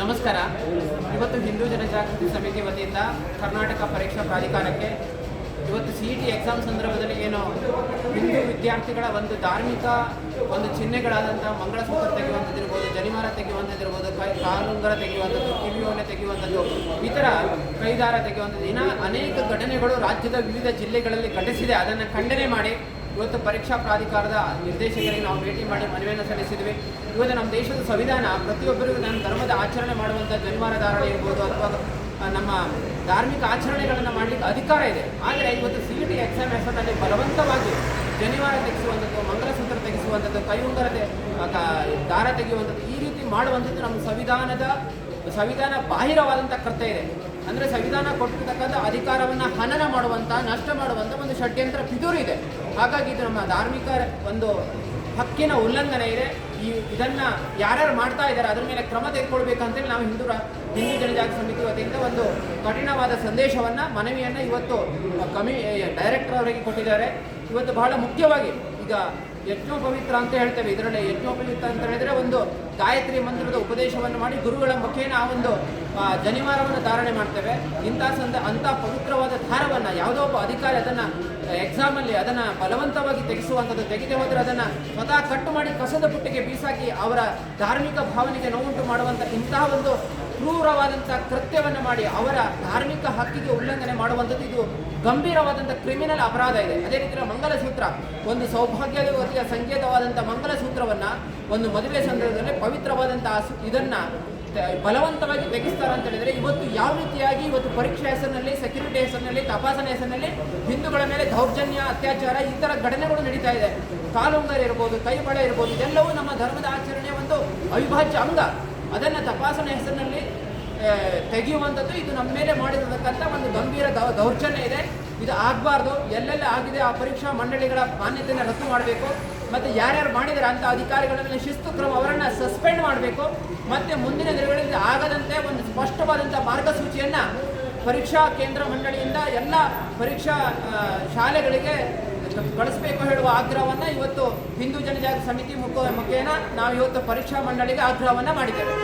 ನಮಸ್ಕಾರ. ಇವತ್ತು ಹಿಂದೂ ಜನಜಾಗೃತಿ ಸಮಿತಿ ವತಿಯಿಂದ ಕರ್ನಾಟಕ ಪರೀಕ್ಷಾ ಪ್ರಾಧಿಕಾರಕ್ಕೆ ಇವತ್ತು CET ಎಕ್ಸಾಮ್ ಸಂದರ್ಭದಲ್ಲಿ ಏನು ಹಿಂದೂ ವಿದ್ಯಾರ್ಥಿಗಳ ಒಂದು ಧಾರ್ಮಿಕ ಒಂದು ಚಿಹ್ನೆಗಳಾದಂಥ ಮಂಗಳಸೂತ್ರ ತೆಗೆಯುವಂಥದ್ದಿರ್ಬೋದು, ಜನಿಮಾರ ತೆಗೆಯುವಂಥದ್ದಿರ್ಬೋದು, ಕಾಲುಂಗರ ತೆಗೆಯುವಂಥದ್ದು, ಕಿವಿಯೋಲೆ ತೆಗೆಯುವಂಥದ್ದು, ಈ ಥರ ಕೈದಾರ ತೆಗೆಯುವಂಥದ್ದು, ಇನ್ನು ಅನೇಕ ಘಟನೆಗಳು ರಾಜ್ಯದ ವಿವಿಧ ಜಿಲ್ಲೆಗಳಲ್ಲಿ ಘಟಿಸಿದೆ. ಅದನ್ನು ಖಂಡನೆ ಮಾಡಿ ಇವತ್ತು ಪರೀಕ್ಷಾ ಪ್ರಾಧಿಕಾರದ ನಿರ್ದೇಶಕರಿಗೆ ನಾವು ಭೇಟಿ ಮಾಡಿ ಮನವಿಯನ್ನು ಸಲ್ಲಿಸಿದ್ವಿ. ಇವತ್ತು ನಮ್ಮ ದೇಶದ ಸಂವಿಧಾನ ಪ್ರತಿಯೊಬ್ಬರಿಗೂ ನನ್ನ ಧರ್ಮದ ಆಚರಣೆ ಮಾಡುವಂಥ ಜನಿವಾರ ಧಾರಣೆ ಇರ್ಬೋದು ಅಥವಾ ನಮ್ಮ ಧಾರ್ಮಿಕ ಆಚರಣೆಗಳನ್ನು ಮಾಡಲಿಕ್ಕೆ ಅಧಿಕಾರ ಇದೆ. ಆದರೆ ಇವತ್ತು CET ಎಕ್ಸಾಮ್ ಹೆಸರಿನಲ್ಲಿ ಬಲವಂತವಾಗಿ ಜನಿವಾರ ತೆಗೆಸುವಂಥದ್ದು, ಮಂಗಲಸೂತ್ರ ತೆಗೆಸುವಂಥದ್ದು, ಕೈಯುಂಗರ ದಾರ ತೆಗೆಯುವಂಥದ್ದು, ಈ ರೀತಿ ಮಾಡುವಂಥದ್ದು ನಮ್ಮ ಸಂವಿಧಾನ ಬಾಹಿರವಾದಂಥ ಕೃತ್ಯ ಇದೆ. ಅಂದರೆ ಸಂವಿಧಾನ ಕೊಟ್ಟಿರ್ತಕ್ಕಂಥ ಅಧಿಕಾರವನ್ನು ಹನನ ಮಾಡುವಂಥ, ನಷ್ಟ ಮಾಡುವಂಥ ಒಂದು ಷಡ್ಯಂತ್ರ ಪಿತೂರು ಇದೆ. ಹಾಗಾಗಿ ಇದು ನಮ್ಮ ಧಾರ್ಮಿಕ ಒಂದು ಹಕ್ಕಿನ ಉಲ್ಲಂಘನೆ ಇದೆ. ಇದನ್ನು ಯಾರ್ಯಾರು ಮಾಡ್ತಾ ಇದ್ದಾರೆ ಅದರ ಮೇಲೆ ಕ್ರಮ ತೆಗೆದುಕೊಳ್ಬೇಕಂತೇಳಿ ನಾವು ಹಿಂದೂ ಜನಜಾಗೃತಿ ಸಮಿತಿ ವತಿಯಿಂದ ಒಂದು ಕಠಿಣವಾದ ಸಂದೇಶವನ್ನು, ಮನವಿಯನ್ನು ಇವತ್ತು ಡೈರೆಕ್ಟರ್ ಅವರಿಗೆ ಕೊಟ್ಟಿದ್ದಾರೆ. ಇವತ್ತು ಬಹಳ ಮುಖ್ಯವಾಗಿ ಈಗ ಯಜ್ಞೋಪವಿತ್ರ ಅಂತ ಹೇಳ್ತೇವೆ. ಇದರಲ್ಲಿ ಯಜ್ಞೋಪವಿತ್ರ ಅಂತ ಹೇಳಿದರೆ ಒಂದು ಗಾಯತ್ರಿ ಮಂತ್ರದ ಉಪದೇಶವನ್ನು ಮಾಡಿ ಗುರುಗಳ ಮುಖೇನ ಆ ಒಂದು ಜನಿವಾರವನ್ನು ಧಾರಣೆ ಮಾಡ್ತೇವೆ. ಅಂಥ ಪವಿತ್ರವಾದ ದಾರವನ್ನು ಯಾವುದೋ ಒಬ್ಬ ಅಧಿಕಾರಿ ಅದನ್ನು ಎಕ್ಸಾಮಲ್ಲಿ ಅದನ್ನು ಬಲವಂತವಾಗಿ ತೆಗೆಸುವಂಥದ್ದು, ತೆಗೆದೇ ಹೋದರೆ ಅದನ್ನು ಸ್ವತಃ ಕಟ್ಟು ಮಾಡಿ ಕಸದ ಪುಟ್ಟಿಗೆ ಬೀಸಾಕಿ ಅವರ ಧಾರ್ಮಿಕ ಭಾವನೆಗೆ ನೋವುಂಟು ಮಾಡುವಂಥ ಇಂತಹ ಒಂದು ಕ್ರೂರವಾದಂಥ ಕೃತ್ಯವನ್ನು ಮಾಡಿ ಅವರ ಧಾರ್ಮಿಕ ಹಕ್ಕಿಗೆ ಉಲ್ಲಂಘನೆ ಮಾಡುವಂಥದ್ದು ಇದು ಗಂಭೀರವಾದಂಥ ಕ್ರಿಮಿನಲ್ ಅಪರಾಧ ಇದೆ. ಅದೇ ರೀತಿ ಮಂಗಲಸೂತ್ರ ಒಂದು ಸೌಭಾಗ್ಯದ ಸಂಕೇತವಾದಂಥ ಮಂಗಲಸೂತ್ರವನ್ನು ಒಂದು ಮದುವೆ ಸಂದರ್ಭದಲ್ಲಿ ಪವಿತ್ರವಾದಂಥ ಇದನ್ನು ಬಲವಂತವಾಗಿ ತೆಗೆಸ್ತಾರೆ ಅಂತ ಹೇಳಿದರೆ ಇವತ್ತು ಯಾವ ರೀತಿಯಾಗಿ ಇವತ್ತು ಪರೀಕ್ಷೆ ಹೆಸರಿನಲ್ಲಿ, ಸೆಕ್ಯೂರಿಟಿ ಹೆಸರಿನಲ್ಲಿ, ತಪಾಸಣೆ ಹೆಸರಿನಲ್ಲಿ ಹಿಂದೂಗಳ ಮೇಲೆ ದೌರ್ಜನ್ಯ, ಅತ್ಯಾಚಾರ ಈ ಥರ ಘಟನೆಗಳು ನಡೀತಾ ಇದೆ. ಕಾಲುಂಗರ ಇರ್ಬೋದು, ಕೈಬಳೆ ಇರ್ಬೋದು, ಇದೆಲ್ಲವೂ ನಮ್ಮ ಧರ್ಮದ ಆಚರಣೆಯ ಒಂದು ಅವಿಭಾಜ್ಯ ಅಂಗ. ಅದನ್ನು ತಪಾಸಣೆ ಹೆಸರಿನಲ್ಲಿ ತೆಗೆಯುವಂಥದ್ದು ಇದು ನಮ್ಮ ಮೇಲೆ ಮಾಡಿರತಕ್ಕಂಥ ಒಂದು ಗಂಭೀರ ದೌರ್ಜನ್ಯ ಇದೆ. ಇದು ಆಗಬಾರ್ದು. ಎಲ್ಲೆಲ್ಲ ಆಗಿದೆ ಆ ಪರೀಕ್ಷಾ ಮಂಡಳಿಗಳ ಮಾನ್ಯತೆಯನ್ನು ರದ್ದು ಮಾಡಬೇಕು. ಮತ್ತು ಯಾರ್ಯಾರು ಮಾಡಿದರೆ ಅಂಥ ಅಧಿಕಾರಿಗಳ ಮೇಲೆ ಶಿಸ್ತು ಕ್ರಮ, ಅವರನ್ನು ಸಸ್ಪೆಂಡ್ ಮಾಡಬೇಕು. ಮತ್ತು ಮುಂದಿನ ದಿನಗಳಲ್ಲಿ ಆಗದಂತೆ ಒಂದು ಸ್ಪಷ್ಟವಾದಂಥ ಮಾರ್ಗಸೂಚಿಯನ್ನು ಪರೀಕ್ಷಾ ಕೇಂದ್ರ ಮಂಡಳಿಯಿಂದ ಎಲ್ಲ ಪರೀಕ್ಷಾ ಶಾಲೆಗಳಿಗೆ ಕಳಿಸಬೇಕು ಹೇಳುವ ಆಗ್ರಹವನ್ನು ಇವತ್ತು ಹಿಂದೂ ಜನಜಾಗೃತಿ ಸಮಿತಿ ಮುಖೇನ ನಾವು ಇವತ್ತು ಪರೀಕ್ಷಾ ಮಂಡಳಿಗೆ ಆಗ್ರಹವನ್ನು ಮಾಡಿದ್ದೇವೆ.